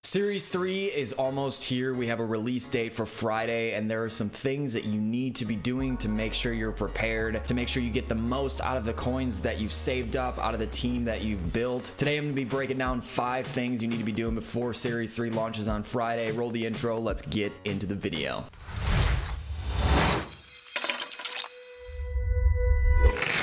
Series 3 is almost here. We have a release date for Friday, and there are some things that you need to be doing to make sure you're prepared, to make sure you get the most out of the coins that you've saved up, out of the team that you've built. Today, I'm going to be breaking down 5 things you need to be doing before Series 3 launches on Friday. Roll the intro. Let's get into the video.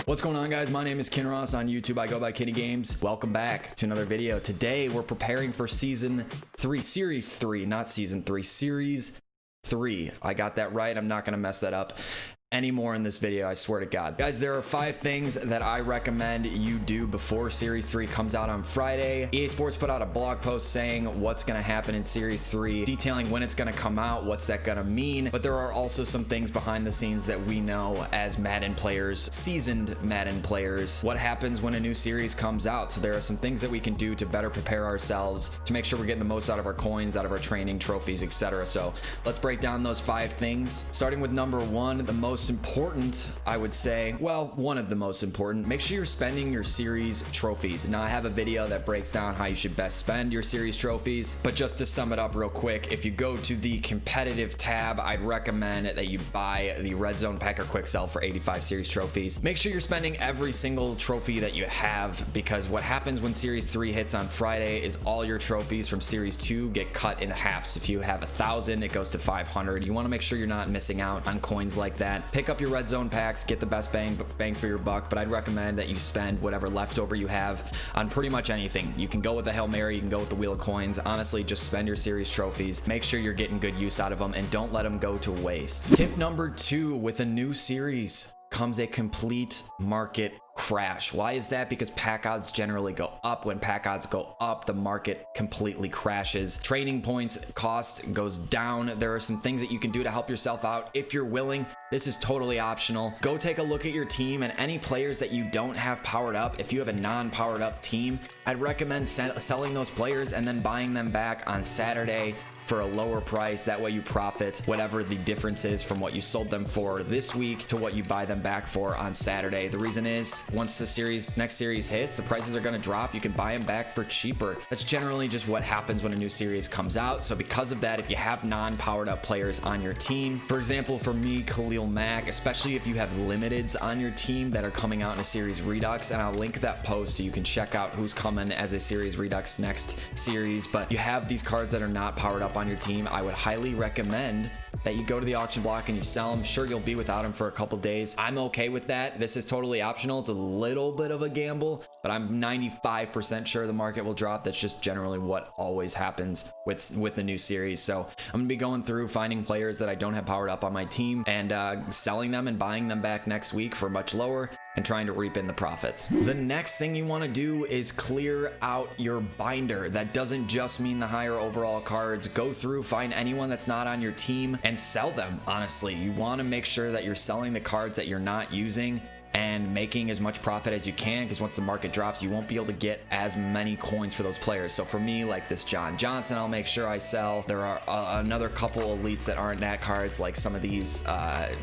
What's going on, guys? My name is Kinross. On YouTube, I go by Kenny Games. Welcome back to another video. Today, we're preparing for Season 3, Series 3, not Season 3, Series 3. I got that right. I'm not going to mess that up anymore in this video, I swear to God. Guys, there are 5 things that I recommend you do before Series 3 comes out on Friday. EA Sports put out a blog post saying what's going to happen in Series 3, detailing when it's going to come out, what's that going to mean. But there are also some things behind the scenes that we know as Madden players, seasoned Madden players, what happens when a new series comes out. So there are some things that we can do to better prepare ourselves to make sure we're getting the most out of our coins, out of our training, trophies, etc. So let's break down those 5 things. Starting with number 1, the most important, I would say, well, one of the most important, make sure you're spending your series trophies. Now, I have a video that breaks down how you should best spend your series trophies, but just to sum it up real quick, if you go to the competitive tab, I'd recommend that you buy the Red Zone Pack or Quick Sell for 85 series trophies. Make sure you're spending every single trophy that you have, because what happens when Series 3 hits on Friday is all your trophies from Series 2 get cut in half. So if you have 1,000, it goes to 500. You want to make sure you're not missing out on coins like that. Pick up your Red Zone packs, get the best bang for your buck, but I'd recommend that you spend whatever leftover you have on pretty much anything. You can go with the Hail Mary, you can go with the Wheel of Coins. Honestly, just spend your series trophies. Make sure you're getting good use out of them and don't let them go to waste. Tip number 2, with a new series comes a complete market crash. Why is that? Because pack odds generally go up. When pack odds go up, the market completely crashes. Trading points cost goes down. There are some things that you can do to help yourself out if you're willing. This is totally optional. Go take a look at your team and any players that you don't have powered up. If you have a non-powered up team, I'd recommend selling those players and then buying them back on Saturday for a lower price. That way you profit whatever the difference is from what you sold them for this week to what you buy them back for on Saturday. The reason is, once the next series hits, the prices are going to drop. You can buy them back for cheaper. That's generally just what happens when a new series comes out. So because of that, if you have non-powered up players on your team, for example, for me, Khalil Mack, especially if you have limiteds on your team that are coming out in a series redux, and I'll link that post so you can check out who's coming as a series redux next series. But you have these cards that are not powered up on your team, I would highly recommend that you go to the auction block and you sell them. Sure, you'll be without them for a couple days. I'm okay with that. This is totally optional. It's a little bit of a gamble, but I'm 95% sure the market will drop. That's just generally what always happens with the new series. So I'm gonna be going through finding players that I don't have powered up on my team and selling them and buying them back next week for much lower and trying to reap in the profits. The next thing you want to do is clear out your binder. That doesn't just mean the higher overall cards. Go through, find anyone that's not on your team and sell them. Honestly, you want to make sure that you're selling the cards that you're not using and making as much profit as you can, because once the market drops, you won't be able to get as many coins for those players. So for me, like this John Johnson, I'll make sure I sell. There are another couple elites that aren't nat cards, like some of these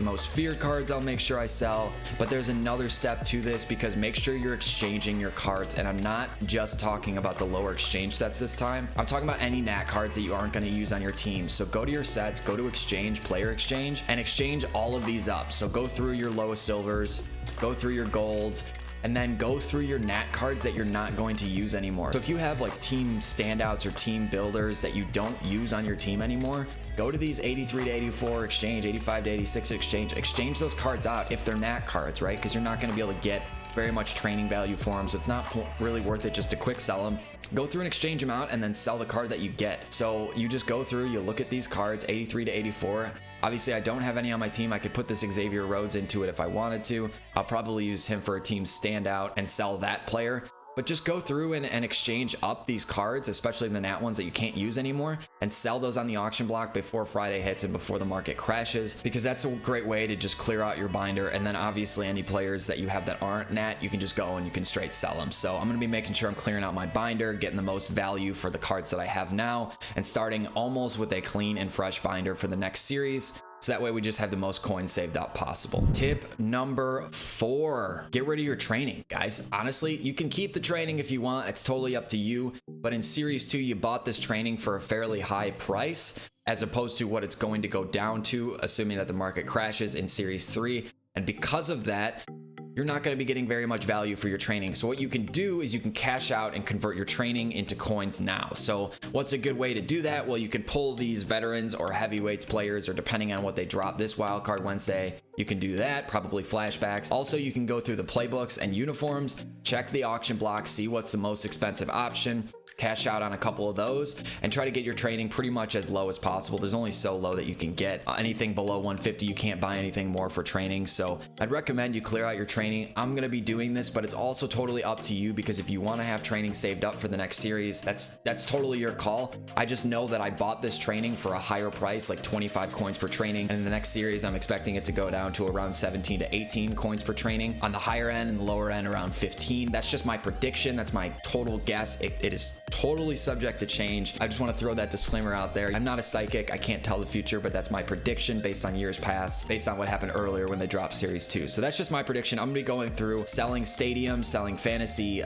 most feared cards, I'll make sure I sell. But there's another step to this, because make sure you're exchanging your cards. And I'm not just talking about the lower exchange sets this time. I'm talking about any nat cards that you aren't going to use on your team. So go to your sets, go to exchange, player exchange, and exchange all of these up. So go through your lowest silvers, go through your golds, and then go through your nat cards that you're not going to use anymore. So if you have like team standouts or team builders that you don't use on your team anymore, go to these 83 to 84 exchange, 85 to 86 exchange those cards out if they're nat cards, right? Because you're not going to be able to get very much training value for them, so it's not really worth it just to quick sell them. Go through and exchange them out and then sell the card that you get. So you just go through, you look at these cards, 83 to 84. Obviously, I don't have any on my team. I could put this Xavier Rhodes into it if I wanted to. I'll probably use him for a team standout and sell that player. But just go through and exchange up these cards, especially the nat ones that you can't use anymore, and sell those on the auction block before Friday hits and before the market crashes, because that's a great way to just clear out your binder. And then obviously any players that you have that aren't nat, you can just go and you can straight sell them. So I'm going to be making sure I'm clearing out my binder, getting the most value for the cards that I have now, and starting almost with a clean and fresh binder for the next series. So that way we just have the most coins saved up possible. Tip number 4, get rid of your training, guys. Honestly, you can keep the training if you want. It's totally up to you. But in Series 2, you bought this training for a fairly high price as opposed to what it's going to go down to, assuming that the market crashes in Series 3. And because of that, you're not going to be getting very much value for your training. So what you can do is you can cash out and convert your training into coins now. So what's a good way to do that? Well, you can pull these veterans or heavyweights players, or depending on what they drop this wildcard Wednesday, you can do that, probably flashbacks. Also, you can go through the playbooks and uniforms, check the auction block, see what's the most expensive option, cash out on a couple of those, and try to get your training pretty much as low as possible. There's only so low that you can get. Anything below 150, you can't buy anything more for training. So I'd recommend you clear out your training. I'm going to be doing this, but it's also totally up to you, because if you want to have training saved up for the next series, that's totally your call. I just know that I bought this training for a higher price, like 25 coins per training. And in the next series, I'm expecting it to go down to around 17 to 18 coins per training. On the higher end and the lower end, around 15. That's just my prediction. That's my total guess. It is totally subject to change. I just want to throw that disclaimer out there. I'm not a psychic. I can't tell the future, but that's my prediction based on years past, based on what happened earlier when they dropped Series 2. So that's just my prediction. I'm going to be going through selling stadiums, selling fantasy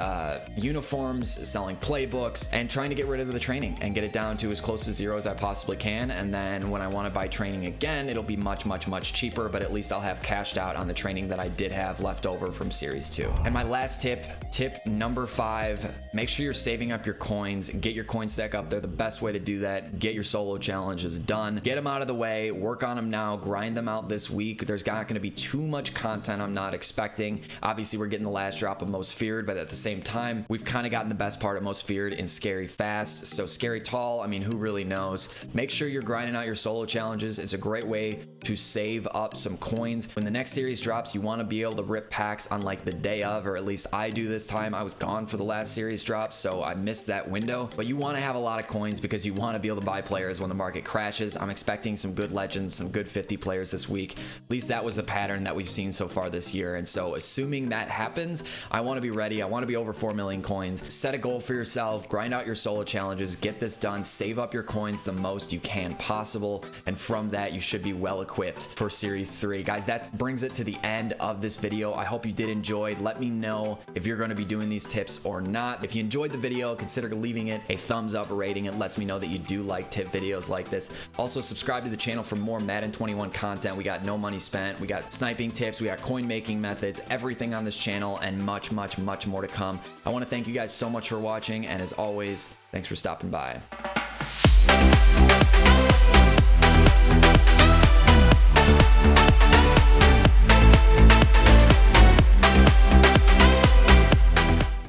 uniforms, selling playbooks, and trying to get rid of the training and get it down to as close to zero as I possibly can. And then when I want to buy training again, it'll be much, much, much cheaper, but at least I'll have cashed out on the training that I did have left over from Series 2. And my last tip number 5, make sure you're saving up your coins. Get your coin stack up. They're the best way to do that. Get your solo challenges done. Get them out of the way. Work on them now. Grind them out this week. There's not going to be too much content I'm not expecting. Obviously, we're getting the last drop of Most Feared, but at the same time, we've kind of gotten the best part of Most Feared in Scary Fast. So Scary Tall, I mean, who really knows? Make sure you're grinding out your solo challenges. It's a great way to save up some coins. When the next series drops, you want to be able to rip packs on like the day of, or at least I do this time. I was gone for the last series drop, so I missed that window. But you want to have a lot of coins because you want to be able to buy players when the market crashes. I'm expecting some good legends, some good 50 players this week. At least that was the pattern that we've seen so far this year. And so assuming that happens, I want to be ready. I want to be over 4 million coins. Set a goal for yourself, grind out your solo challenges, get this done, save up your coins the most you can possible. And from that, you should be well equipped for Series 3. Guys, that brings it to the end of this video. I hope you did enjoy. Let me know if you're going to be doing these tips or not. If you enjoyed the video, consider leaving it a thumbs up rating. It lets me know that you do like tip videos like this. Also, subscribe to the channel for more Madden 21 content. We got no money spent. We got sniping tips. We got coin making methods, everything on this channel, and much, much, much more to come. I want to thank you guys so much for watching. And as always, thanks for stopping by.